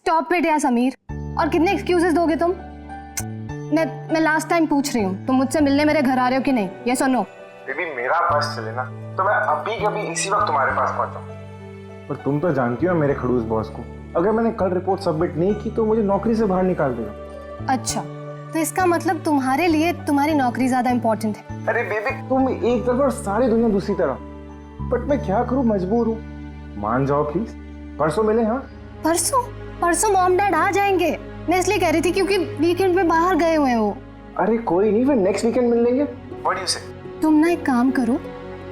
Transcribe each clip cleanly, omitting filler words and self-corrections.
Stop it यार समीर। और कितने एक्सक्यूजेस दोगे तुम? मैं लास्ट टाइम पूछ रही हूँ, तुम मुझसे मिलने मेरे घर आ रहे हो कि नहीं? ये सुनो बेबी, मेरा बस चले ना तो मैं अभी कभी इसी वक्त तुम्हारे पास पहुंचाऊं। पर तुम तो जानती हो मेरे खड़ूस बॉस को, अगर मैंने कल रिपोर्ट सबमिट नहीं की तो मुझे नौकरी से बाहर निकाल देगा। अच्छा, तो इसका मतलब तुम्हारे लिए तुम्हारी नौकरी ज्यादा इंपॉर्टेंट है? अरे बेबी, तुम एक तरफ और सारी दुनिया दूसरी तरफ। बट मैं क्या करूं, मजबूर हूँ। मान जाओ प्लीज, परसों मिले। हाँ परसों मॉम डैड आ जाएंगे। मैं इसलिए कह रही थी क्योंकि वीकेंड पे बाहर गए हुए हैं वो। अरे कोई नहीं, फिर नेक्स्ट वीकेंड मिल लेंगे। व्हाट डू यू से? तुम ना एक काम करो,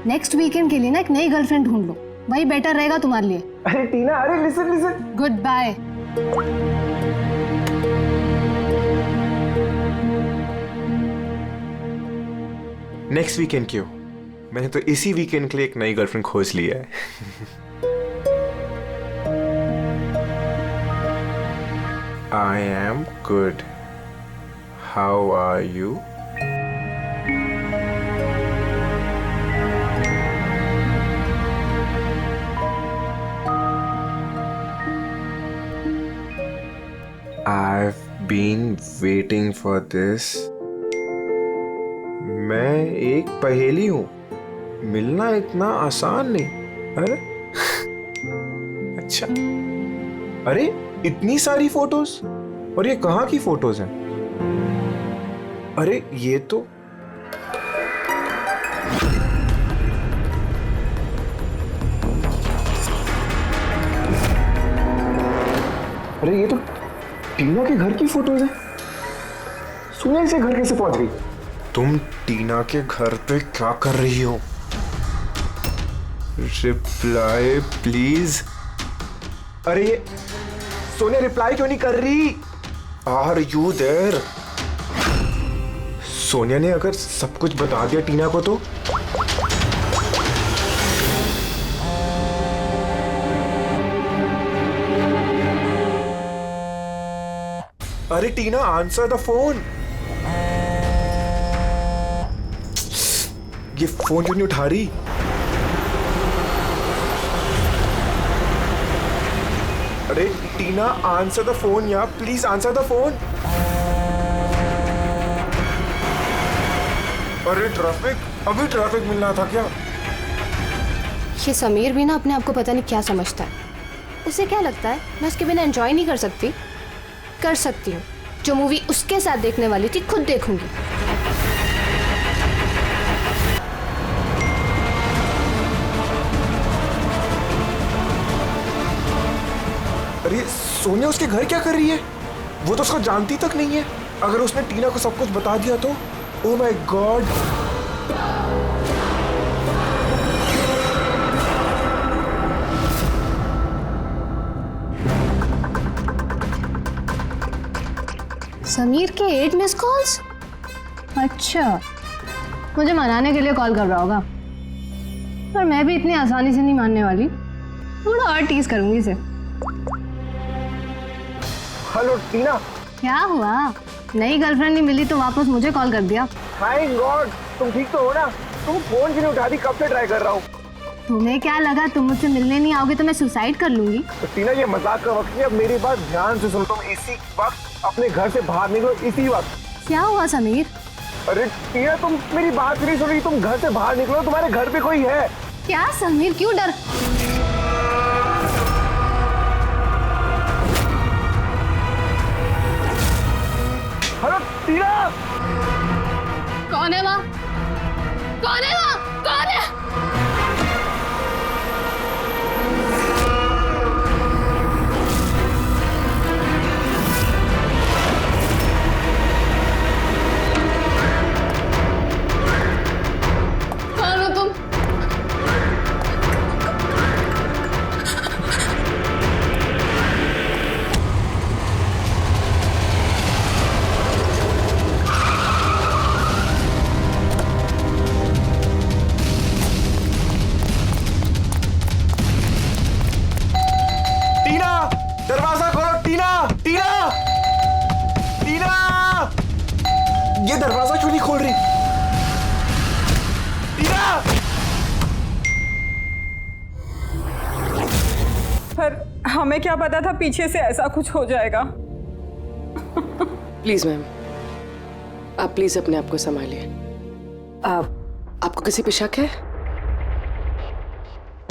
नेक्स्ट वीकेंड के लिए ना एक नई गर्लफ्रेंड ढूंढ लो, वही बेटर रहेगा तुम्हारे लिए। अरे टीना, अरे listen. Good bye. Next weekend क्यों? मैंने तो इसी वीकेंड के लिए एक नई गर्लफ्रेंड खोज लिया है। I am good. How are you? I've been waiting for this. मैं एक पहेली हूँ, मिलना इतना आसान नहीं। अरे अच्छा, अरे इतनी सारी फोटोज, और ये कहाँ की फोटोज हैं? अरे ये तो टीना के घर की फोटोज है। सुनिए, इसे घर कैसे पहुंच गई? तुम टीना के घर पे क्या कर रही हो? Reply please. अरे ये सोनिया रिप्लाई क्यों नहीं कर रही? Are you there? सोनिया ने अगर सब कुछ बता दिया टीना को तो? अरे टीना, आंसर द फोन। ये फोन क्यों नहीं उठा रही? अरे टीना, आंसर द फोन यार, प्लीज आंसर द फोन। अरे ट्रैफिक, अभी ट्रैफिक मिलना था क्या? ये समीर भी ना अपने आप को पता नहीं क्या समझता है। उसे क्या लगता है मैं उसके बिना एंजॉय नहीं कर सकती? कर सकती हूँ। जो मूवी उसके साथ देखने वाली थी खुद देखूंगी। अरे सोनिया उसके घर क्या कर रही है? वो तो उसको जानती तक नहीं है। अगर उसने टीना को सब कुछ बता दिया तो? Oh my God. समीर के 8 मिस कॉल्स? अच्छा, मुझे मनाने के लिए कॉल कर रहा होगा, पर मैं भी इतनी आसानी से नहीं मानने वाली। थोड़ा और टीज करूंगी इसे। हेलो टीना। क्या हुआ? नई गर्लफ्रेंड नहीं मिली तो वापस मुझे कॉल कर दिया। थैंक गॉड, तुम ठीक तो हो ना? तुम फोन क्यों नहीं उठा रही? कब से ट्राई कर रहा हूँ। तुम्हें क्या लगा तुम मुझसे मिलने नहीं आओगे तो मैं सुसाइड कर लूंगी? तो टीना, ये मजाक का वक्त नहीं, अब मेरी बात ध्यान से सुनो। तुम इसी वक्त अपने घर से बाहर निकलो, इसी वक्त। क्या हुआ समीर? अरे टीना, तुम मेरी बात नहीं सुन रही। तुम घर से बाहर निकलो, तुम्हारे घर पे कोई है। क्या समीर, क्यों डर? हेलो टीना। कौन है वहाँ? कौन है वहाँ? कौन है? कौन हो तुम? दरवाजा खोलो टीना। टीना, टीना, ये दरवाजा क्यों नहीं खोल रही? टीना। हमें क्या पता था पीछे से ऐसा कुछ हो जाएगा। प्लीज मैम, आप प्लीज अपने आप को संभालिए। आपको किसी पे शक है?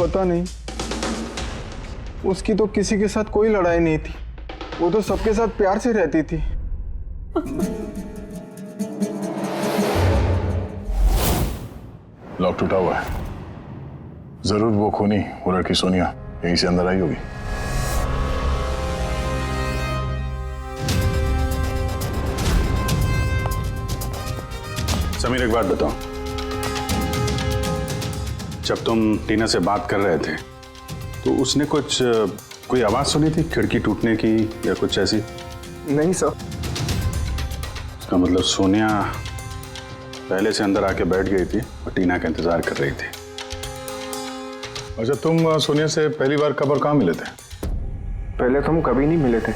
पता नहीं, उसकी तो किसी के साथ कोई लड़ाई नहीं थी, वो तो सबके साथ प्यार से रहती थी। लॉक टूटा हुआ है, जरूर वो खूनी, वो लड़की सोनिया यहीं से अंदर आई होगी। समीर, एक बात बताओ, जब तुम टीना से बात कर रहे थे तो उसने कोई आवाज सुनी थी खिड़की टूटने की या कुछ ऐसी? नहीं सर। इसका मतलब सोनिया पहले से अंदर आके बैठ गई थी और टीना का इंतजार कर रही थी। अच्छा, तुम सोनिया से पहली बार कब और कहाँ मिले थे? पहले तो हम कभी नहीं मिले थे,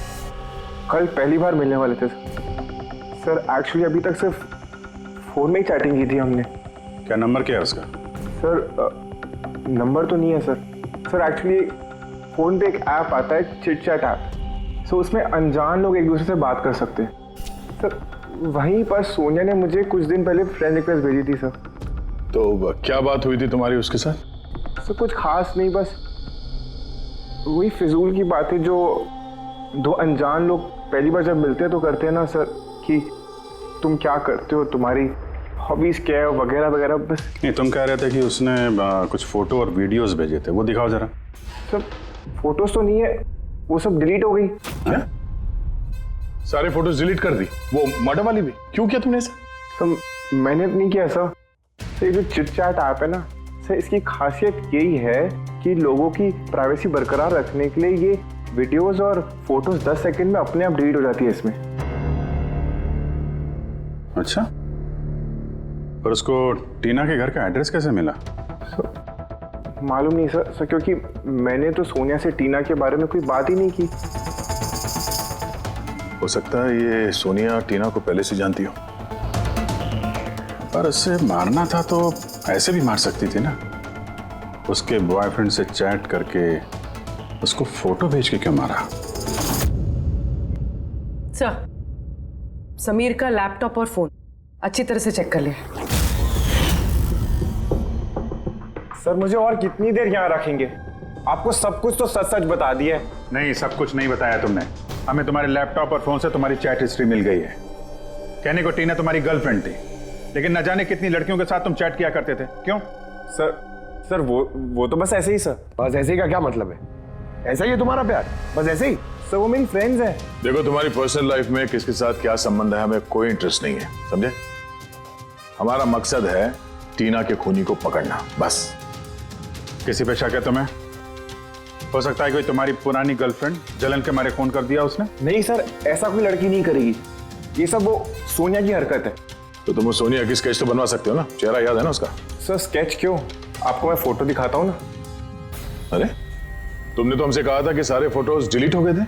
कल पहली बार मिलने वाले थे सर। एक्चुअली अभी तक सिर्फ फोन में ही चैटिंग की थी हमने। क्या नंबर क्या है उसका? सर नंबर तो नहीं है सर। सर एक्चुअली फोन पे एक ऐप आता है, चिट चैट ऐप, सो उसमें अनजान लोग एक दूसरे से बात कर सकते हैं सर। वहीं पर सोनिया ने मुझे कुछ दिन पहले फ्रेंड रिक्वेस्ट भेजी थी सर। तो क्या बात हुई थी तुम्हारी उसके साथ? सर कुछ खास नहीं, बस वही फिजूल की बातें जो दो अनजान लोग पहली बार जब मिलते हैं तो करते हैं ना सर, कि तुम क्या करते हो, तुम्हारी हॉबीज क्या है, वगैरह वगैरह। बस नहीं, तुम कह रहे थे कि उसने कुछ फोटो और वीडियोस भेजे थे, वो दिखाओ जरा। सर फोटोज तो नहीं है, वो सब डिलीट हो गई। क्या? सारे फोटोज डिलीट कर दी, वो मर्डर वाली भी? क्यों किया तुमने ऐसा? सर मैंने नहीं किया सर। ये जो चिट चैट ऐप है ना सर, इसकी खासियत यही है कि लोगों की प्राइवेसी बरकरार रखने के लिए ये वीडियोस और फोटोज 10 सेकंड में अपने आप डिलीट हो जाती है इसमें। अच्छा, पर उसको टीना के घर का एड्रेस कैसे मिला? मालूम नहीं सर, क्योंकि मैंने तो सोनिया से टीना के बारे में कोई बात ही नहीं की। हो सकता है ये सोनिया टीना को पहले से जानती हो। पर उससे मारना था तो ऐसे भी मार सकती थी ना, उसके बॉयफ्रेंड से चैट करके उसको फोटो भेज के क्यों मारा? सर, समीर का लैपटॉप और फोन अच्छी तरह से चेक कर लिया। सर मुझे और कितनी देर यहाँ रखेंगे? आपको सब कुछ तो सच सच बता दिया है। नहीं, सब कुछ नहीं बताया तुमने हमें। तुम्हारे लैपटॉप और फोन से तुम्हारी चैट हिस्ट्री मिल गई है। कहने को टीना तुम्हारी गर्लफ्रेंड थी, लेकिन न जाने कितनी लड़कियों के साथ तुम चैट किया करते थे। क्यों? सर वो तो बस ऐसे ही सर। बस ऐसे ही का क्या मतलब है? ऐसा ही है तुम्हारा प्यार? बस ऐसे ही? सर वो मेरी फ्रेंड्स है। देखो, तुम्हारी पर्सनल लाइफ में किसके साथ क्या संबंध है हमें कोई इंटरेस्ट नहीं है, समझे? हमारा मकसद है टीना के खूनी को पकड़ना, बस। किसी पे शक है तुम्हें? हो सकता है कोई तुम्हारी पुरानी गर्लफ्रेंड जलन के मारे फोन कर दिया उसने। नहीं सर, ऐसा कोई लड़की नहीं करेगी। ये सब वो सोनिया की हरकत है। तो तुम सोनिया की स्केच तो बनवा सकते हो ना? चेहरा याद है ना उसका? सर स्केच क्यों, आपको मैं फोटो दिखाता हूँ ना। अरे, तुमने तो हमसे कहा था कि सारे फोटोज डिलीट हो गए थे।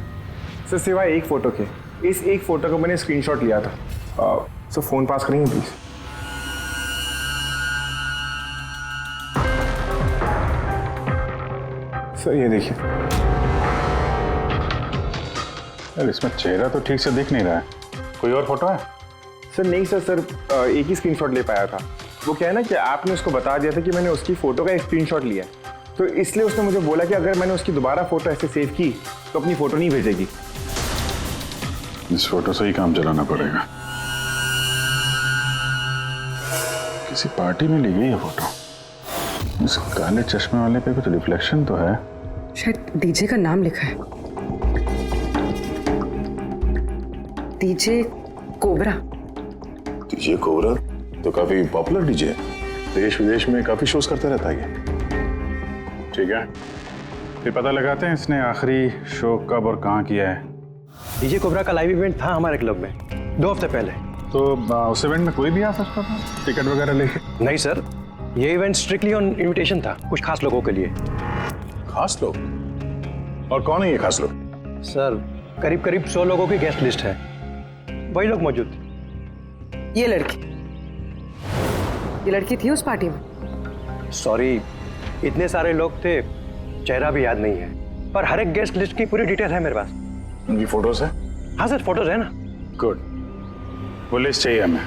सर सिवाय एक फोटो के। इस एक फोटो का मैंने स्क्रीनशॉट लिया था। सर फोन पास करेंगे प्लीज? सर ये देखिए। यार, इसमें चेहरा तो ठीक से दिख नहीं रहा है। कोई और फोटो है? सर नहीं सर, एक ही स्क्रीनशॉट ले पाया था। वो क्या है ना कि आपने उसको बता दिया था कि मैंने उसकी फोटो का एक स्क्रीनशॉट लिया, तो इसलिए उसने मुझे बोला कि अगर मैंने उसकी दोबारा फोटो ऐसे सेव की तो अपनी फोटो नहीं भेजेगी। इस फोटो से ही काम चलाना पड़ेगा। किसी पार्टी में ली गई है फोटो। इस काले चश्मे वाले पे कुछ रिफ्लेक्शन तो है। शायद डीजे का नाम लिखा है, डीजे कोबरा। डीजे कोबरा तो काफी पॉपुलर डीजे है, देश विदेश में काफी शोज करता रहता है ये। ठीक है, फिर पता लगाते हैं इसने आखिरी शो कब और कहाँ किया है। डीजे कोबरा का लाइव इवेंट था हमारे क्लब में 2 हफ्ते पहले। तो उस इवेंट में कोई भी आ सकता था टिकट वगैरह लेके? नहीं सर, ये इवेंट स्ट्रिक्टली ऑन इनविटेशन था, कुछ खास लोगों के लिए। खास लोग? और कौन है ये खास लोग? सर करीब करीब 100 लोगों की गेस्ट लिस्ट है, वही लोग मौजूद थे। ये लड़की थी उस पार्टी में? सॉरी, इतने सारे लोग थे, चेहरा भी याद नहीं है। और हर एक गेस्ट लिस्ट की पूरी डिटेल है मेरे पास। उनकी फोटोज है? हाँ सर, फोटोज है ना। गुड, वो लिस्ट चाहिए हमें।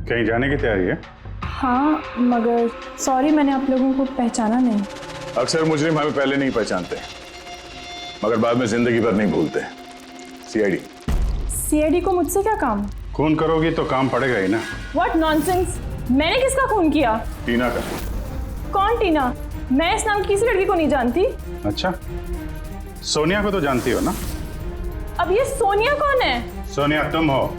कहीं जाने की तैयारी है? हाँ, मगर सॉरी मैंने आप लोगों को पहचाना नहीं। अक्सर मुजरिम हमें पहले नहीं पहचानते, मगर बाद में जिंदगी भर नहीं भूलते। सीआईडी। सीआईडी को मुझसे क्या काम? खून करोगी तो काम पड़ेगा ही ना। What nonsense! मैंने किसका खून किया? टीना का। कौन टीना? मैं इस नाम की किसी लड़की को नहीं जानती। अच्छा, सोनिया को तो जानती हो ना? अब ये सोनिया कौन है? सोनिया तुम हो।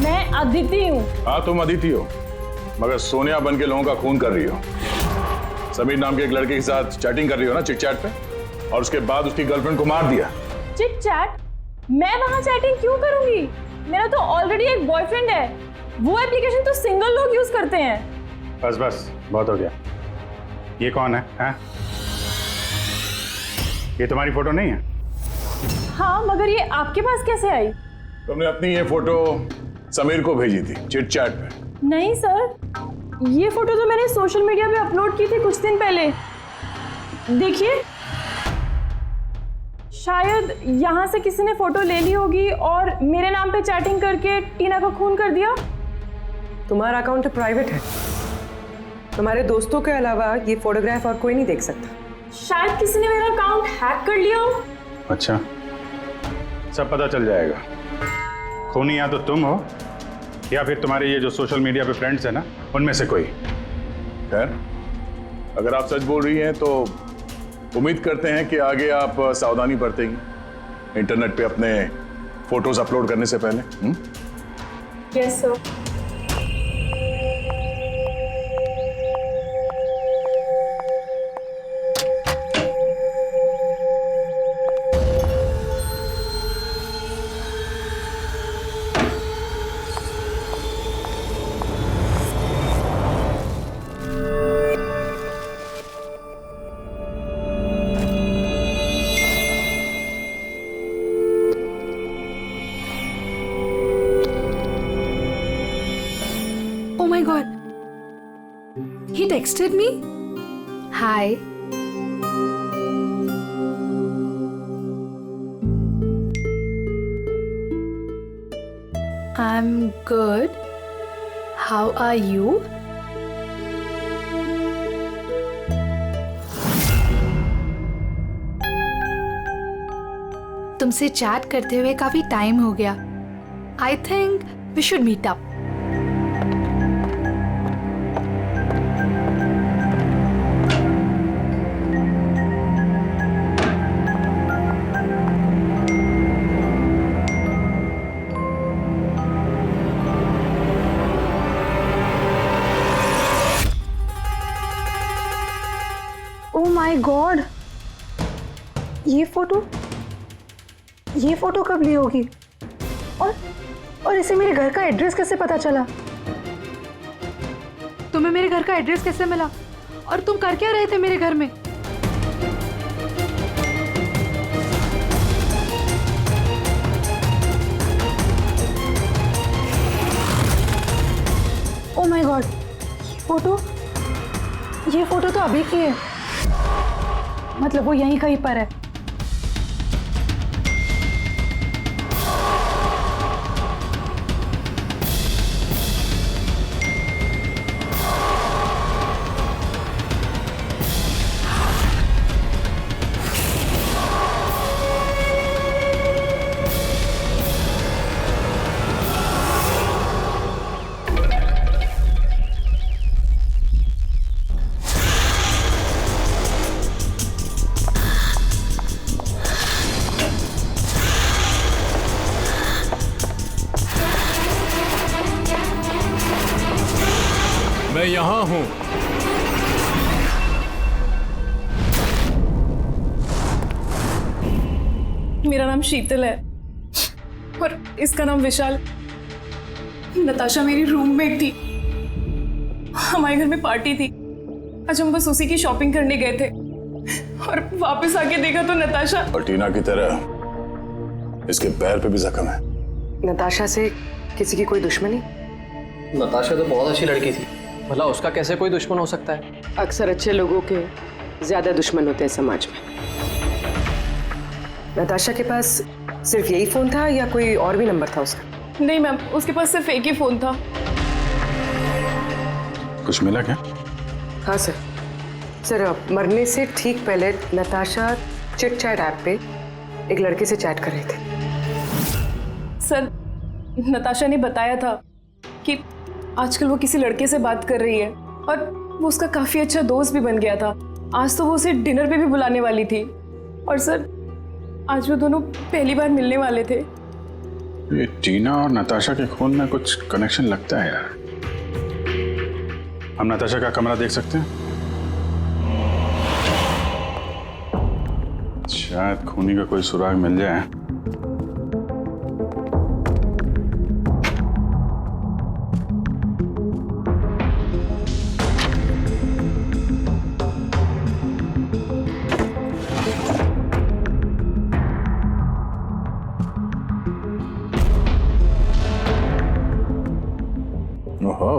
मैं अदिति हूँ। हाँ तुम अदिति हो, मगर सोनिया बन के लोगों का खून कर रही हो। समीर नाम के एक लड़के के साथ चैटिंग कर रही हो ना चिट चैट पे, और उसके बाद उसकी गर्लफ्रेंड को मार दिया। Chit chat? मैं वहाँ चैटिंग क्यों करूंगी? मेरा तो ऑलरेडी एक बॉयफ्रेंड है। वो एप्लीकेशन तो सिंगल लोग यूज करते हैं। बस बस, बहुत हो गया। ये कौन है, हैं? ये तुम्हारी फोटो नहीं है? हाँ, मगर ये आपके पास कैसे आई? तुमने अपनी ये फोटो समीर को भेजी थी चिट चैट पे। नहीं सर, ये फोटो तो मैंने सोशल मीडिया पे अपलोड की थी कुछ दिन पहले। देखिए, शायद यहाँ से किसी ने फोटो ले ली होगी और मेरे नाम पे चैटिंग करके टीना का खून कर दिया। तुम्हारा अकाउंट प्राइवेट है, तुम्हारे दोस्तों के अलावा ये फोटोग्राफ और कोई नहीं देख सकता। शायद किसी ने मेरा अकाउंट हैक कर लिया हो। अच्छा, सब पता चल जाएगा। खूनी या तो तुम हो या फिर तुम्हारे ये जो सोशल मीडिया पे फ्रेंड्स है ना, उनमें से कोई। खैर, अगर आप सच बोल रही हैं तो उम्मीद करते हैं कि आगे आप सावधानी बरतेंगी इंटरनेट पे अपने फोटोज अपलोड करने से पहले। Yes sir. Oh my god. He texted me? Hi. I'm good. How are you? तुमसे चैट करते हुए काफी टाइम हो गया. I think we should meet up. Oh my God, ये फोटो कब ली होगी? और इसे मेरे घर का एड्रेस कैसे पता चला? तुम्हें मेरे घर का एड्रेस कैसे मिला? और तुम कर क्या रहे थे मेरे घर में? ओह माय गॉड, ये फोटो तो अभी की है। मतलब वो यहीं कहीं पर है। मैं यहाँ हूँ। मेरा नाम शीतल है और इसका नाम विशाल। नताशा मेरी रूममेट थी। हमारे घर में पार्टी थी। आज हम बस उसी की शॉपिंग करने गए थे। और वापस आके देखा तो नताशा। और टीना की तरह इसके पैर पे भी जख्म है। नताशा से किसी की कोई दुश्मनी? नताशा तो बहुत अच्छी लड़की थी, भला उसका कैसे कोई दुश्मन हो सकता है? अक्सर अच्छे लोगों के ज्यादा दुश्मन होते हैं समाज में। नताशा के पास सिर्फ यही फोन था या कोई और भी नंबर था उसका? नहीं मैम, उसके पास सिर्फ एक ही फोन था। कुछ मिला क्या? हाँ सर। सर, मरने से ठीक पहले नताशा चिट चैट ऐप पे एक लड़के से चैट कर रहे थे। सर, नताशा ने बताया था कि आजकल वो किसी लड़के से बात कर रही है और वो उसका काफी अच्छा दोस्त भी बन गया था। आज तो वो उसे डिनर पे भी बुलाने वाली थी। और सर, आज वो दोनों पहली बार मिलने वाले थे। ये टीना और नताशा के खून में कुछ कनेक्शन लगता है यार। हम नताशा का कमरा देख सकते हैं? शायद खूनी का कोई सुराग मिल जाए। ओहो,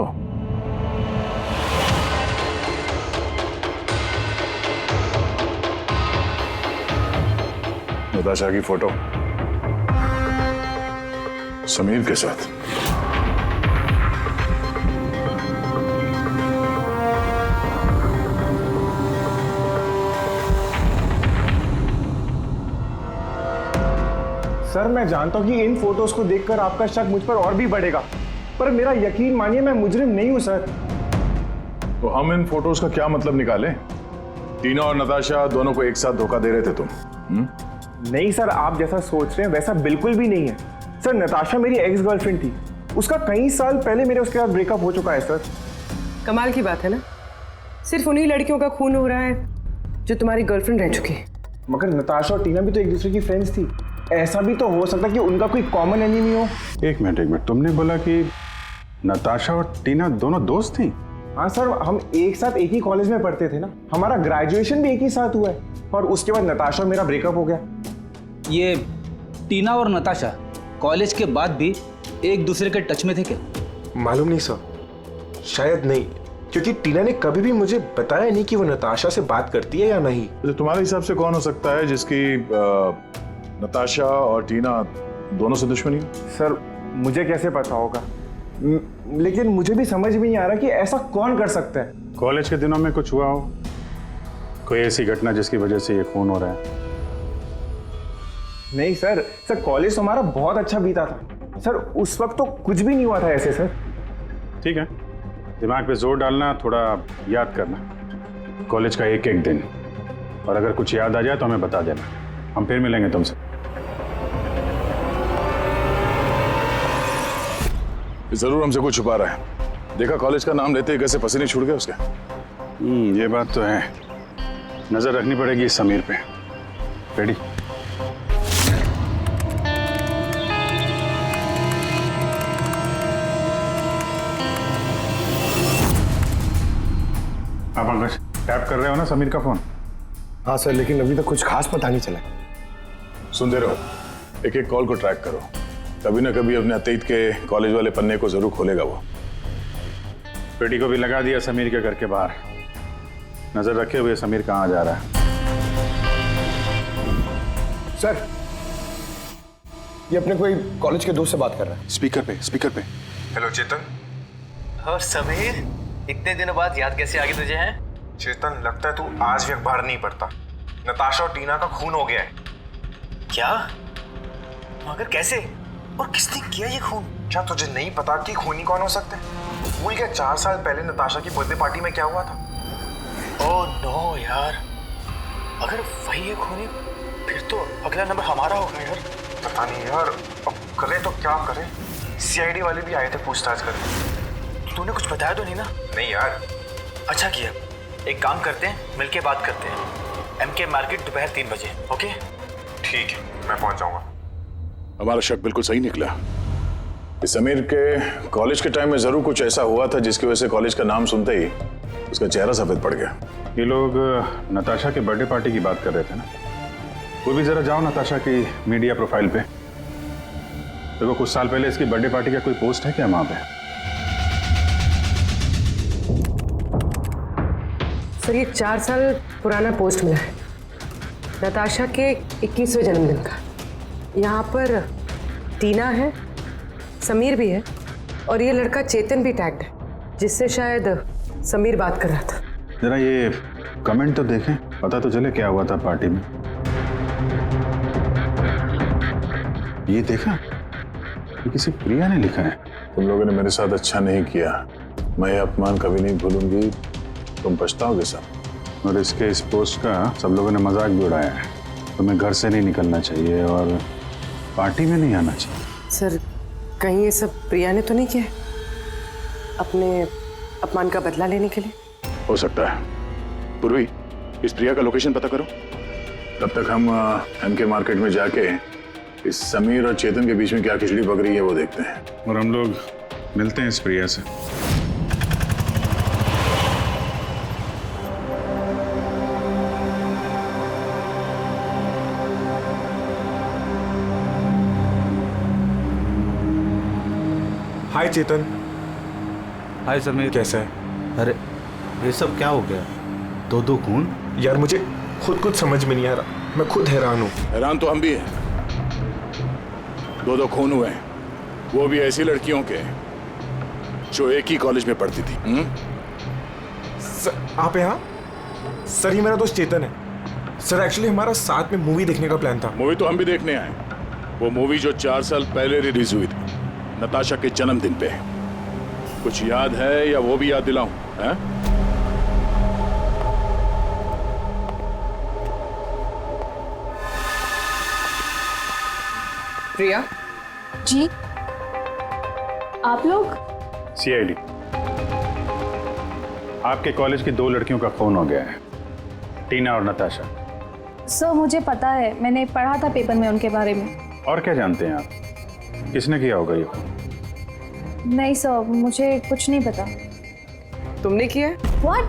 नताशा की फोटो समीर के साथ। सर, मैं जानता हूँ कि इन फोटोज को देखकर आपका शक मुझ पर और भी बढ़ेगा, पर मेरा यकीन मानिए, मैं मुजरिम नहीं हूं सर। तो हम इन फोटोज का क्या मतलब निकालें? टीना और नताशा दोनों को एक साथ धोखा दे रहे थे तुम? नहीं सर, आप जैसा सोच रहे हैं वैसा बिल्कुल भी नहीं है सर। नताशा मेरी एक्स गर्लफ्रेंड थी, उसका कई साल पहले मेरे उसके साथ ब्रेकअप हो चुका है सर। कमाल की बात है ना, सिर्फ उन्हीं लड़कियों का खून हो रहा है जो तुम्हारी गर्लफ्रेंड रह चुकी है। मगर नताशा और टीना भी तो एक दूसरे की फ्रेंड्स थी। ऐसा भी तो हो सकता है कि उनका कोई कॉमन एनिमी हो। एक मिनट, तुमने बोला कि नताशा और टीना दोनों दोस्त थी? हाँ सर, हम एक साथ एक ही कॉलेज में पढ़ते थे ना, हमारा ग्रेजुएशन भी एक ही साथ हुआ है। और उसके बाद नताशा और मेरा ब्रेकअप हो गया। ये टीना और नताशा कॉलेज के बाद भी एक दूसरे के टच में थे क्या? मालूम नहीं सर, शायद नहीं, क्योंकि टीना ने कभी भी मुझे बताया नहीं कि वो नताशा से बात करती है या नहीं। तो तुम्हारे हिसाब से कौन हो सकता है जिसकी नताशा और टीना दोनों से दुश्मनी हो? सर, मुझे कैसे पता होगा, लेकिन मुझे भी समझ में नहीं आ रहा कि ऐसा कौन कर सकता है। कॉलेज के दिनों में कुछ हुआ हो, कोई ऐसी घटना जिसकी वजह से ये खून हो रहा है? नहीं सर, कॉलेज हमारा बहुत अच्छा बीता था सर, उस वक्त तो कुछ भी नहीं हुआ था ऐसे सर। ठीक है, दिमाग पे जोर डालना, थोड़ा याद करना कॉलेज का एक एक दिन, और अगर कुछ याद आ जाए तो हमें बता देना, हम फिर मिलेंगे तुमसे। जरूर हमसे कुछ छुपा रहा है। देखा कॉलेज का नाम लेते ही कैसे पसीने छूट गए उसके। ये बात तो है, नजर रखनी पड़ेगी इस समीर पे। रेडी? आप पंकज टैप कर रहे हो ना समीर का फोन? हाँ सर, लेकिन अभी तक कुछ खास पता नहीं चला। सुनते रहो, एक एक कॉल को ट्रैक करो, कभी ना कभी अपने अतीत के कॉलेज वाले पन्ने को जरूर खोलेगा वो। पेटी को भी लगा दिया समीर के घर के बाहर, नजर रखे हुए समीर कहाँ जा रहा है। सर, ये अपने कोई कॉलेज के दोस्त से बात कर रहा है। स्पीकर पे। हेलो चेतन। और समीर, इतने दिनों बाद याद कैसे आ गई तुझे? हैं चेतन, लगता है तू आज भी अखबार नहीं पढ़ता। नताशा और टीना का खून हो गया है। क्या? मगर कैसे और किसने किया ये खून? क्या तुझे नहीं पता कि खूनी कौन हो सकते हैं? भूल गया 4 साल पहले नताशा की बर्थडे पार्टी में क्या हुआ था? ओह नो यार, अगर वही है खूनी फिर तो अगला नंबर हमारा होगा यार। पता नहीं यार, अब करें तो क्या करें? सीआईडी वाले भी आए थे पूछताछ करने। तूने कुछ बताया तो नहीं ना? नहीं यार। अच्छा किया, एक काम करते हैं, मिलके बात करते हैं। एमके मार्केट दोपहर 3 बजे। ओके ठीक है, मैं पहुंच जाऊंगा। हमारा शक बिल्कुल सही निकला। समीर के कॉलेज के टाइम में जरूर कुछ ऐसा हुआ था जिसकी वजह से कॉलेज का नाम सुनते ही उसका चेहरा सफेद पड़ गया। ये लोग नताशा के बर्थडे पार्टी की बात कर रहे थे ना? वो भी जरा जाओ नताशा की मीडिया प्रोफाइल पे। देखो कुछ साल पहले इसकी बर्थडे पार्टी का कोई पोस्ट है क्या वहां पे? सर ये 4 साल पुराना पोस्ट मिला है, नताशा के 21वें जन्मदिन का। यहाँ पर टीना है, समीर भी है और ये लड़का चेतन भी टैग्ड है, जिससे शायद समीर बात कर रहा था। जरा ये कमेंट तो देखें, पता तो चले क्या हुआ था पार्टी में। ये देखा, ये किसी प्रिया ने लिखा है। तुम लोगों ने मेरे साथ अच्छा नहीं किया, मैं ये अपमान कभी नहीं भूलूंगी, तुम पछताओगे सब। और इसके इस पोस्ट का सब लोगों ने मजाक भी उड़ाया है। तुम्हें घर से नहीं निकलना चाहिए और पार्टी में नहीं आना चाहिए। सर कहीं ये सब प्रिया ने तो नहीं किया अपने अपमान का बदला लेने के लिए? हो सकता है। पूर्वी, इस प्रिया का लोकेशन पता करो। तब तक हम एमके मार्केट में जाके इस समीर और चेतन के बीच में क्या खिचड़ी पक रही है वो देखते हैं। और हम लोग मिलते हैं इस प्रिया से। हाय चेतन। हाय समीर, कैसा है? अरे ये सब क्या हो गया? दो खून? यार मुझे खुद कुछ समझ में नहीं आ रहा, मैं खुद हैरान हूँ। हैरान तो हम भी हैं। 2 खून हुए हैं, वो भी ऐसी लड़कियों के जो एक ही कॉलेज में पढ़ती थी। सर आप यहाँ? सर ये मेरा दोस्त चेतन है। सर एक्चुअली हमारा साथ में मूवी देखने का प्लान था। मूवी तो हम भी देखने आए। वो मूवी जो 4 साल पहले रिलीज हुई थी, नताशा के जन्मदिन पे। कुछ याद है या वो भी याद दिलाऊं? प्रिया जी, आप लोग? सीआईडी, आपके कॉलेज की 2 लड़कियों का खून हो गया है, टीना और नताशा। सर मुझे पता है, मैंने पढ़ा था पेपर में उनके बारे में। और क्या जानते हैं आप? किसने किया होगा ये? नहीं सर, मुझे कुछ नहीं पता। तुमने किया है? व्हाट?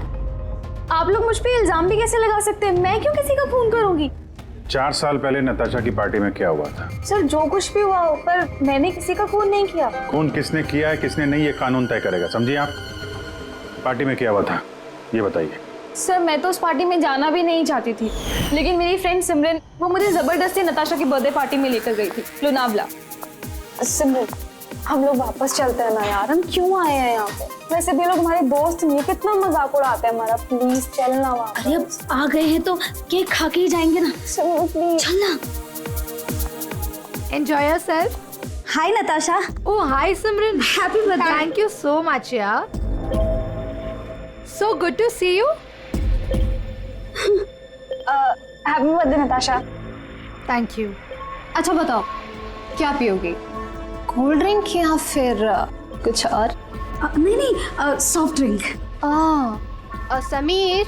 आप लोग मुझ पे इल्जाम भी कैसे लगा सकते हैं? मैं क्यों किसी का खून करूंगी? 4 साल पहले नताशा की पार्टी में क्या हुआ था? सर जो कुछ भी हुआ हो, पर मैंने किसी का खून नहीं किया। खून किसने किया है किसने नहीं, ये कानून तय करेगा, समझिए आप। पार्टी में क्या हुआ था ये बताइए। सर मैं तो उस पार्टी में जाना भी नहीं चाहती थी, लेकिन मेरी फ्रेंड सिमरन वो मुझे जबरदस्ती नताशा की बर्थडे पार्टी में लेकर गई थी, लोनावला। सिमरन, हम लोग वापस चलते हैं ना यार, हम क्यों आए हैं यहाँ पे? वैसे भी लोग हमारे दोस्त नहीं, कितना मजाक उड़ाते हैं हमारा। प्लीज चलना वहाँ। अरे अब आ गए हैं तो केक खा के ही जाएंगे ना। प्लीज चलना। Enjoy yourself. Hi Natasha. Oh, hi Simran. Happy birthday. Thank you so much, yeah. So good to see you. Happy birthday Natasha. Thank you. अच्छा बताओ, क्या पियोगी? कोल्ड ड्रिंक या फिर कुछ और? नहीं नहीं, soft drink. Sameer,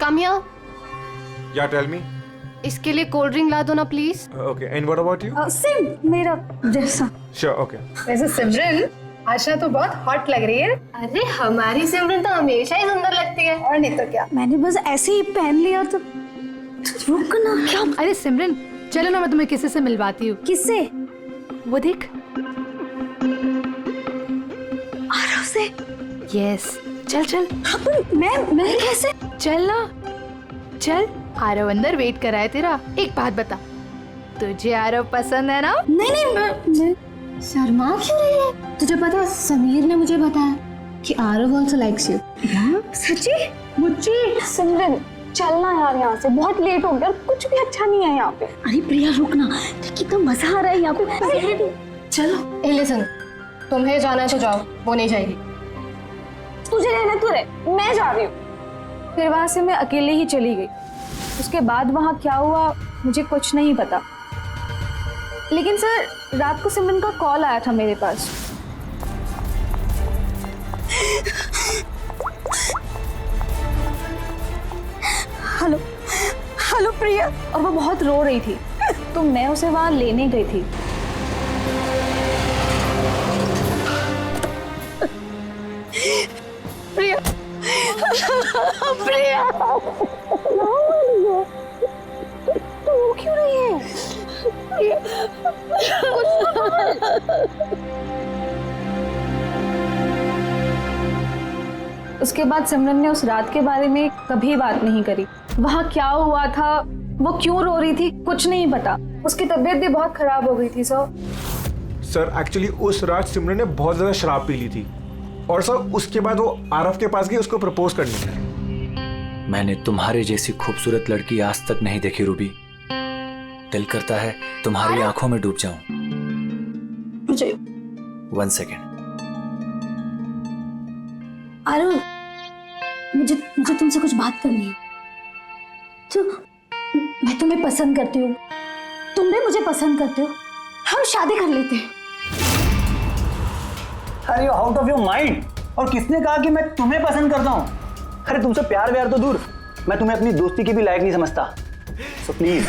come here. या टेल मी। इसके लिए कोल्ड ड्रिंक ला दो ना please. Okay, and what about you? Same मेरा जैसा। Sure, okay. वैसे सिमरन, आशा तो बहुत हॉट लग रही है। अरे हमारी सिमरन तो हमेशा ही सुंदर लगती है। और नहीं तो क्या। मैंने बस ऐसे ही पहन लिया तो रुक ना। क्या? अरे सिमरन, चलो ना मैं तुम्हें किसी से मिलवाती हूँ। किससे? वो देख। आरव से? यस, चल चल। मैं कैसे? चल ना, चल। आरव अंदर वेट कर रहा है तेरा। एक बात बता, तुझे आरव पसंद है ना? नहीं नहीं, मैं शर्मा क्यों रही है? तुझे पता, समीर ने मुझे बताया कि आरव आल्सो लाइक्स यू। सच्ची? मुझे? सिमरन चलना यार यहाँ से, बहुत लेट हो गया, कुछ भी अच्छा नहीं है यहाँ पे। अरे प्रिया रुक ना, कितना मजा आ रहा है यहाँ पे। चलो। ए लिसन, तुम्हें जाना है तो जाओ, वो नहीं जाएगी। तुझे रहना तो रहे, मैं जा रही हूँ। फिर वहां से मैं अकेले ही चली गई। उसके बाद वहां क्या हुआ मुझे कुछ नहीं पता, लेकिन सर रात को सिमरन का कॉल आया था मेरे पास। हेलो हेलो प्रिया, और वो बहुत रो रही थी, तो मैं उसे वहां लेने गई थी। प्रिया प्रिया तू क्यों रही है? उसके बाद सिमरन ने उस रात के बारे में कभी बात नहीं करी। वहाँ क्या हुआ था, वो क्यों रो रही थी, कुछ नहीं पता। उसकी तबीयत भी बहुत खराब हो गई थी सर एक्चुअली उस रात सिमरन ने बहुत ज्यादा शराब पी ली थी और सर उसके बाद वो आरव के पास गई उसको प्रपोज करने। मैंने तुम्हारे जैसी खूबसूरत लड़की आज तक नहीं देखी रूबी। दिल करता है तुम्हारी आंखों में डूब जाऊं। मुझे 1 सेकेंड। आरव, मुझे तुमसे कुछ बात करनी है। तो मैं तुम्हें पसंद करती हूँ, तुम भी मुझे पसंद करते हो, हम शादी कर लेते हैं। अरे you out of your mind. और किसने कहा कि मैं तुम्हें पसंद करता हूँ? अरे तुमसे प्यार व्यार तो दूर, मैं तुम्हें अपनी दोस्ती की भी लायक नहीं समझता। So please.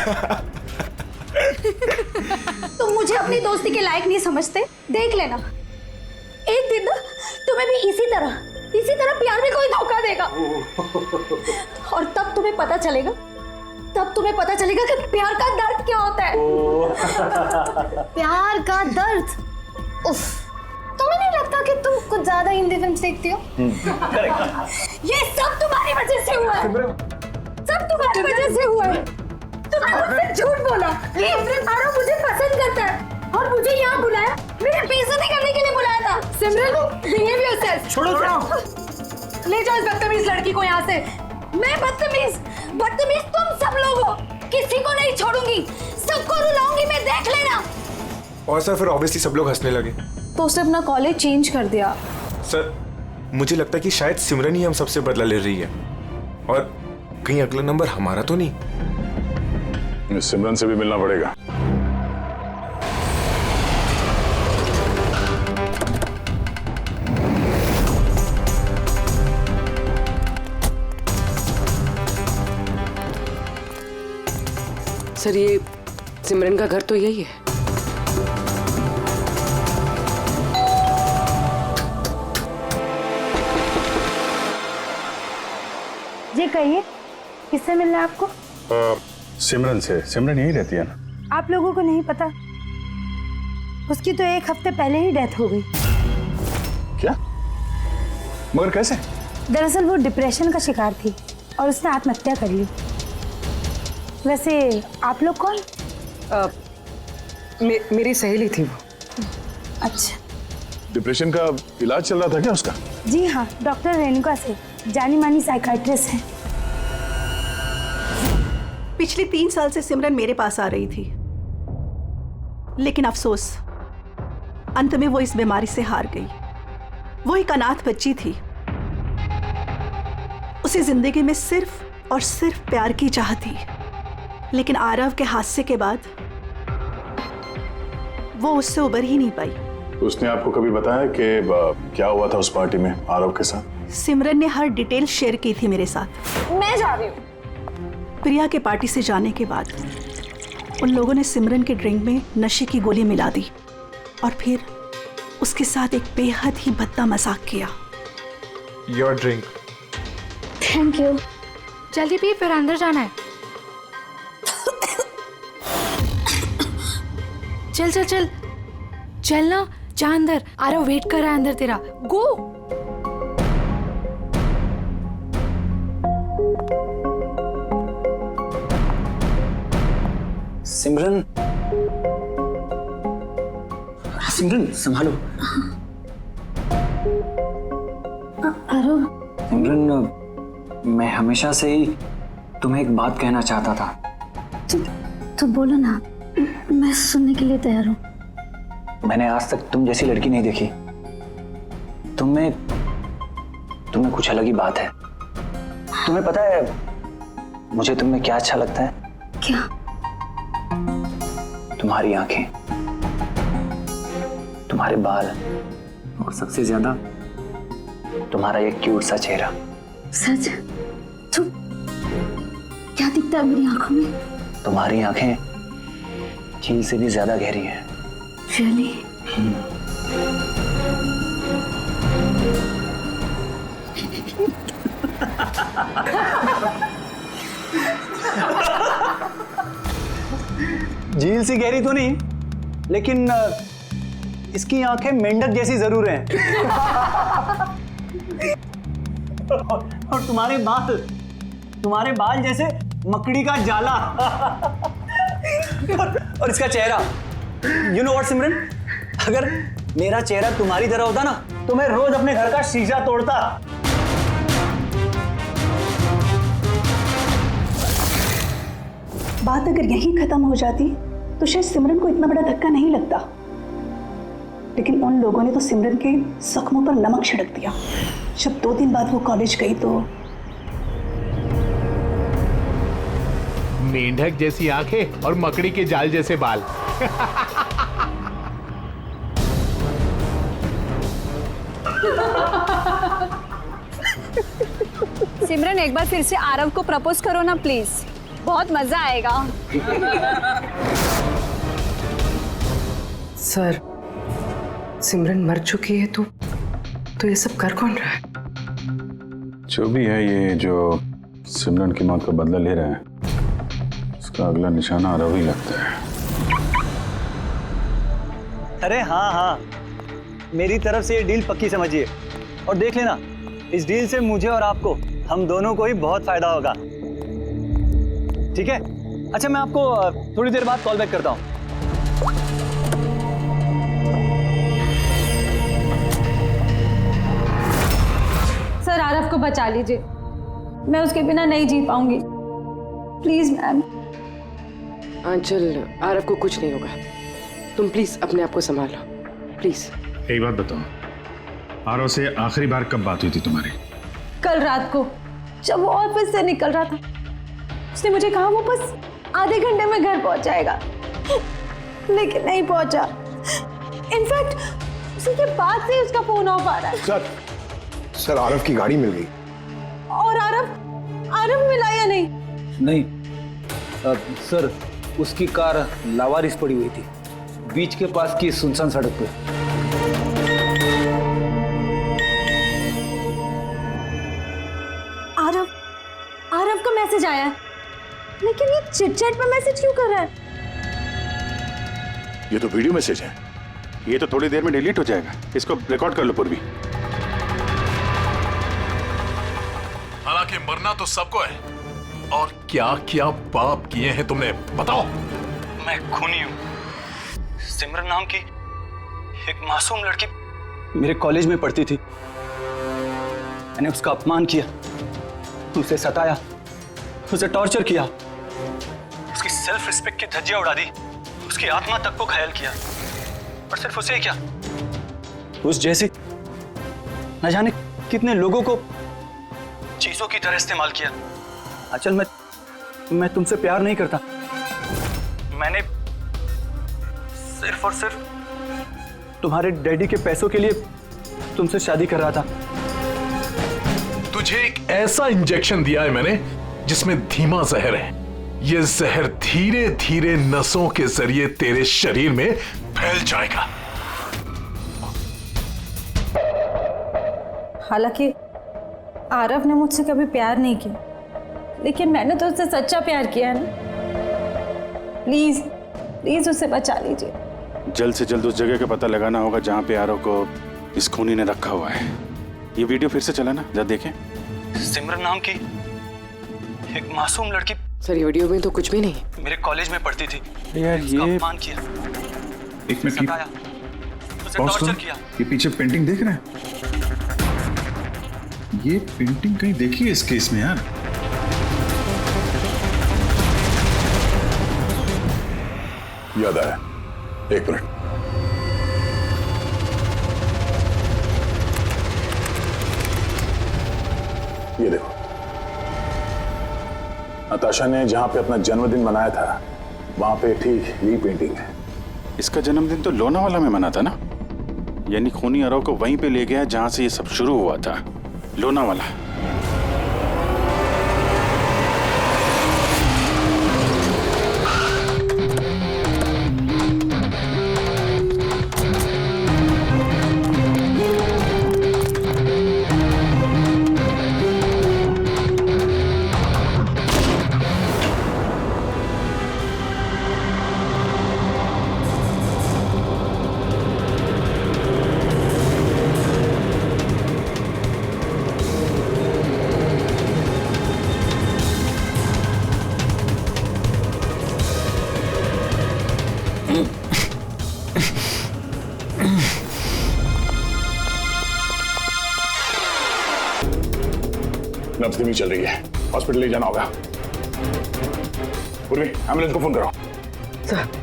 तुम मुझे अपनी दोस्ती के लायक नहीं समझते, देख लेना एक दिन ना तुम्हें भी इसी तरह प्यार में कोई धोखा देगा और तब तुम्हें पता चलेगा कि प्यार का दर्द क्या होता है। प्यार का दर्द। उफ, तुम्हें नहीं लगता कि तुम कुछ ज्यादा हिंदी फिल्म देखती हो? ये सब तुम्हारी वजह से हुआ है, सब तुम्हारी वजह से हुआ है। तुमने मुझसे झूठ बोला। आरव मुझे पसंद करता है और मुझे यहाँ बुलाया, मेरे बेइज्जती करने के लिए बुलाया था। सिमरन, बिहेव योरसेल्फ। छोड़ो। ले जाओ इस बदतमीज लड़की को यहाँ से। मैं बदतमीज तुम सब लोग हो। किसी को नहीं छोड़ूंगी, सबको रुलाऊंगी मैं, देख लेना। और सर फिर ऑब्वियसली सब लोग हंसने लगे। तो उसने अपना कॉलेज चेंज कर दिया। सर मुझे लगता है कि शायद सिमरन ही हम सबसे बदला ले रही है और कहीं अगला नंबर हमारा तो नहीं। सिमरन से भी मिलना पड़ेगा। सर ये सिमरन का घर तो यही है। जी कहिए, किससे मिलना है आपको? सिमरन से। सिमरन यहीं रहती है ना? आप लोगों को नहीं पता, उसकी तो 1 हफ्ते पहले ही डेथ हो गई। क्या? मगर कैसे? दरअसल वो डिप्रेशन का शिकार थी और उसने आत्महत्या कर ली। वैसे आप लोग कौन? मेरी सहेली थी वो। अच्छा। डिप्रेशन का इलाज चल रहा था क्या उसका? जी हाँ, डॉक्टर रेणुका से, जानी मानी साइकाइट्रिस्ट है। पिछले 3 साल से सिमरन मेरे पास आ रही थी, लेकिन अफसोस अंत में वो इस बीमारी से हार गई। वो एक अनाथ बच्ची थी, उसे जिंदगी में सिर्फ और सिर्फ प्यार की चाह थी, लेकिन आरव के हादसे के बाद वो उससे उबर ही नहीं पाई। उसने आपको कभी बताया कि क्या हुआ था उस पार्टी में आरव के साथ? सिमरन ने हर डिटेल शेयर की थी मेरे साथ। मैं जा रही हूँ। प्रिया के पार्टी से जाने के बाद उन लोगों ने सिमरन के ड्रिंक में नशे की गोली मिला दी और फिर उसके साथ एक बेहद ही भद्दा मजाक किया। Your drink. Thank you. जल्दी पी, फिर अंदर जाना है। चल चल चल चल ना, जा अंदर। आरव वेट कर रहा है अंदर तेरा। गो। सिमरन, सिमरन संभालो। आरव। सिमरन, मैं हमेशा से ही तुम्हें एक बात कहना चाहता था। तो बोलो ना, मैं सुनने के लिए तैयार हूँ। मैंने आज तक तुम जैसी लड़की नहीं देखी। तुम्हें कुछ अलग ही बात है। तुम्हें पता है मुझे तुम में क्या अच्छा लगता है? क्या? तुम्हारी आंखें, तुम्हारे बाल और सबसे ज्यादा तुम्हारा ये क्यूट सा चेहरा। सच? तो क्या दिखता है मेरी आंखों में? तुम्हारी आंखें झील से भी ज्यादा गहरी हैं। Really? झील सी गहरी तो नहीं, लेकिन इसकी आंखें मेंढक जैसी जरूर हैं। और तुम्हारे बाल जैसे मकड़ी का जाला। और इसका चेहरा, यू नो व्हाट सिमरन, अगर मेरा चेहरा तुम्हारी तरह होता ना तो मैं रोज अपने घर का शीशा तोड़ता। बात अगर यहीं खत्म हो जाती तो शायद सिमरन को इतना बड़ा धक्का नहीं लगता, लेकिन उन लोगों ने तो सिमरन के जख्मों पर नमक छिड़क दिया। जब 2 दिन बाद वो कॉलेज गई तो मेंढक जैसी आंखें और मकड़ी के जाल जैसे बाल। सिमरन एक बार फिर से आरव को प्रपोज करो ना प्लीज, बहुत मजा आएगा। सर, सिमरन मर चुकी है तो ये सब कर कौन रहा है? जो भी है, ये जो सिमरन की मौत का बदला ले रहा है, उसका अगला निशाना आरव ही लगता है। अरे हाँ, मेरी तरफ से ये डील पक्की समझिए, और देख लेना, इस डील से मुझे और आपको, हम दोनों को ही बहुत फायदा होगा। ठीक है? अच्छा, मैं आपको थोड़ी देर बाद कॉल बैक करता हूँ। सर, आरव को बचा लीजिए, मैं उसके बिना नहीं जी पाऊंगी, प्लीज मैम। आंचल, आरव को कुछ नहीं होगा, तुम प्लीज अपने आप को संभालो, प्लीज। एक बात बताओ, आरव से आखिरी बार कब बात हुई थी तुम्हारी? कल रात को, जब वो ऑफिस से निकल रहा था। उसने मुझे कहा वो बस आधे घंटे में घर पहुंच जाएगा, लेकिन नहीं पहुंचा। इनफैक्ट उसी के बाद से उसका फोन ऑफ आ रहा है। सर, आरव की गाड़ी मिल गई। और आरव मिला या नहीं? नहीं सर, उसकी कार लावारिस पड़ी हुई थी बीच के पास की सुनसान सड़क पे। आरव का मैसेज आया है, लेकिन ये चिट-चैट पे मैसेज क्यों कर रहा है? ये तो वीडियो मैसेज है, ये तो थोड़ी देर में डिलीट हो जाएगा। इसको रिकॉर्ड कर लो पूर्वी। हालांकि मरना तो सबको है, और क्या क्या पाप किए हैं तुमने, बताओ। मैं खूनी हूँ। सिमरन नाम की एक मासूम लड़की मेरे कॉलेज में पढ़ती थी। मैंने उसका अपमान किया, उसे सताया, उसे टॉर्चर किया, उसकी सेल्फ रिस्पेक्ट की धज्जियां उड़ा दी, उसकी आत्मा तक को घायल किया। और सिर्फ उसे क्या, उस जैसे न जाने कितने लोगों को चीजों की तरह इस्तेमाल किया। अचल, मैं तुमसे प्यार नहीं करता। मैंने सिर्फ और सिर्फ तुम्हारे डैडी के पैसों के लिए तुमसे शादी कर रहा था। तुझे एक ऐसा इंजेक्शन दिया है मैंने जिसमें धीमा जहर है। ये जहर धीरे धीरे नसों के जरिए तेरे शरीर में फैल जाएगा। हालांकि आरव ने मुझसे कभी प्यार नहीं किया, लेकिन मैंने तो उससे सच्चा प्यार किया है ना। प्लीज प्लीज उसे बचा लीजिए। जल्द से जल्द उस जगह का पता लगाना होगा जहां पे आरव को इस खूनी ने रखा हुआ है। ये वीडियो फिर से चला ना, जरा देखें। सिमरन नाम की एक मासूम लड़की, सर ये वीडियो में तो कुछ भी नहीं। मेरे कॉलेज में पढ़ती थी। यार ये अपमान किया, एक मिनट सताया, उसे टॉर्चर किया। ये पीछे पेंटिंग देख रहे हैं? ये पेंटिंग कहीं देखी है इस केस में यार। याद आया, एक मिनट। ये देखो, नताशा ने जहां पे अपना जन्मदिन मनाया था वहां पे ठीक यही पेंटिंग है। इसका जन्मदिन तो लोनावाला में मना था ना, यानी खूनी आरव को वहीं पे ले गया जहां से ये सब शुरू हुआ था, लोनावाला। नब्ज धीमी चल रही है, हॉस्पिटल ले जाना होगा। पूर्वी, एम्बुलेंस को फोन करो। सर।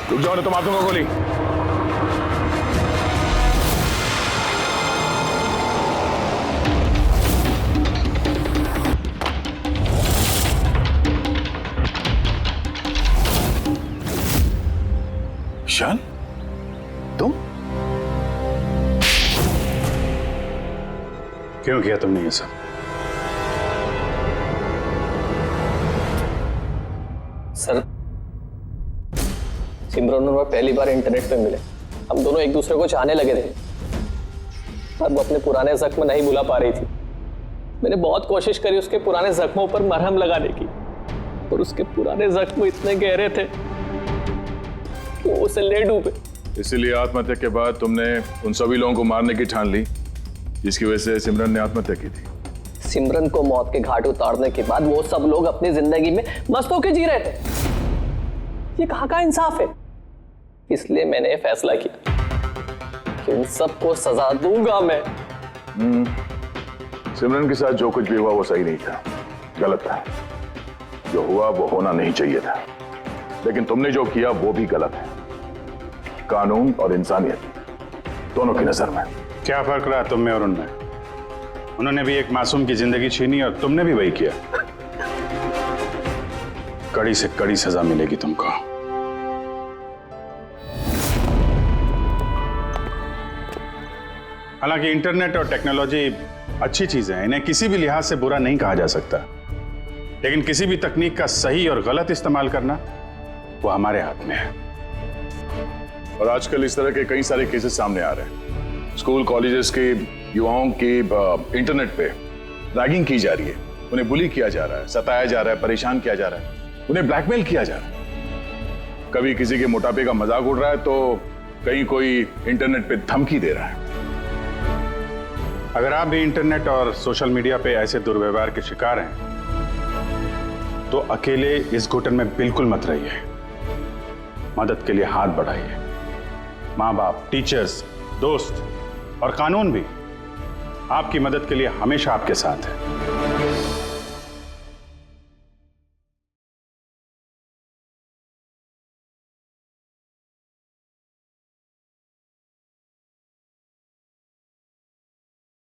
रुक जाओ, तो मार दूंगा गोली। ईशान, तुम? क्यों किया तुमने ये सब? सर, सिमरन और मैं पहली बार इंटरनेट पे मिले। हम दोनों एक दूसरे को चाहने लगे थे, पर वो अपने पुराने जख्म नहीं भुला पा रही थी। मैंने बहुत कोशिश करी उसके पुराने जख्मों पर मरहम लगाने की, और उसके पुराने जख्म इतने गहरे थे कि वो उसे ले डूबे। इसीलिए आत्महत्या के बाद तुमने उन सभी लोगों को मारने की ठान ली जिसकी वजह से सिमरन ने आत्महत्या की थी। सिमरन को मौत के घाट उतारने के बाद वो सब लोग अपनी जिंदगी में मस्त होकर जी रहे थे। ये कहाँ का इंसाफ है? इसलिए मैंने ये फैसला किया कि उन सबको सजा दूंगा मैं। सिमरन के साथ जो कुछ भी हुआ वो सही नहीं था, गलत था। जो हुआ वो होना नहीं चाहिए था, लेकिन तुमने जो किया वो भी गलत है। कानून और इंसानियत दोनों की नजर में। क्या फर्क रहा तुम में और उनमें? उन्होंने भी एक मासूम की जिंदगी छीनी और तुमने भी वही किया। कड़ी से कड़ी सजा मिलेगी तुमको। हालांकि इंटरनेट और टेक्नोलॉजी अच्छी चीजें हैं, इन्हें किसी भी लिहाज से बुरा नहीं कहा जा सकता, लेकिन किसी भी तकनीक का सही और गलत इस्तेमाल करना वो हमारे हाथ में है। और आजकल इस तरह के कई सारे केसेस सामने आ रहे हैं। स्कूल कॉलेजेस के युवाओं की इंटरनेट पे रैगिंग की जा रही है, उन्हें बुली किया जा रहा है, सताया जा रहा है, परेशान किया जा रहा है, उन्हें ब्लैकमेल किया जा रहा है। कभी किसी के मोटापे का मजाक उड़ रहा है तो कहीं कोई इंटरनेट पे धमकी दे रहा है। अगर आप भी इंटरनेट और सोशल मीडिया पे ऐसे दुर्व्यवहार के शिकार हैं तो अकेले इस घुटन में बिल्कुल मत रहिए। मदद के लिए हाथ बढ़ाइए। माँ बाप, टीचर्स, दोस्त और कानून भी आपकी मदद के लिए हमेशा आपके साथ है।